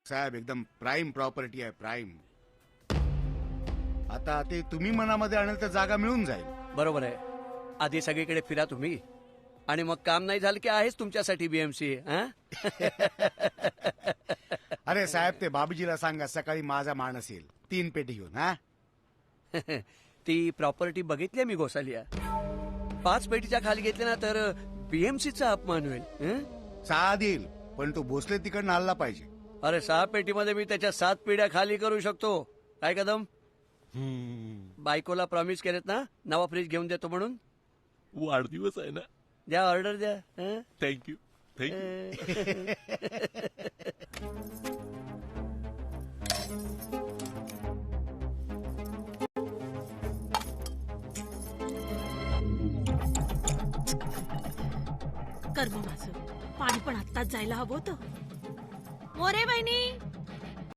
साहेब एकदम prime property आहे, prime. आता ते तुम्ही मनामध्ये आणेल तर जागा मिळून जाईल. बरोबर आहे. आधी सगळीकडे फिरा तुम्ही, आणि मग काम नाही झालं की आहेच तुमच्यासाठी बीएमसी. अरे साहेब, ते बाबूजीला सांगा सकाळी माझा माणूस येईल 3 पेटी घेऊन. हा ती प्रॉपर्टी बघितली मी गोसालिया. 5 पेटीच्या खाली घेतली ना तर बीएमसीचा अपमान होईल. 6 देईल, पण तो भोसले तिकडनं हल्ला पाहिजे. अरे 6 पेटीमध्ये मी त्याच्या 7 पिढ्या खाली करू शकतो. काय कदम, बायकोला प्रॉमिस केलेत ना नवा फ्रीज घेऊन देतो म्हणून? वाढदिवस आहे ना. द्या ऑर्डर द्या. Thank you thank you. कर्म माझं, पाणी पण आत्ताच जायला हवं होतं. मोरे बहिणी,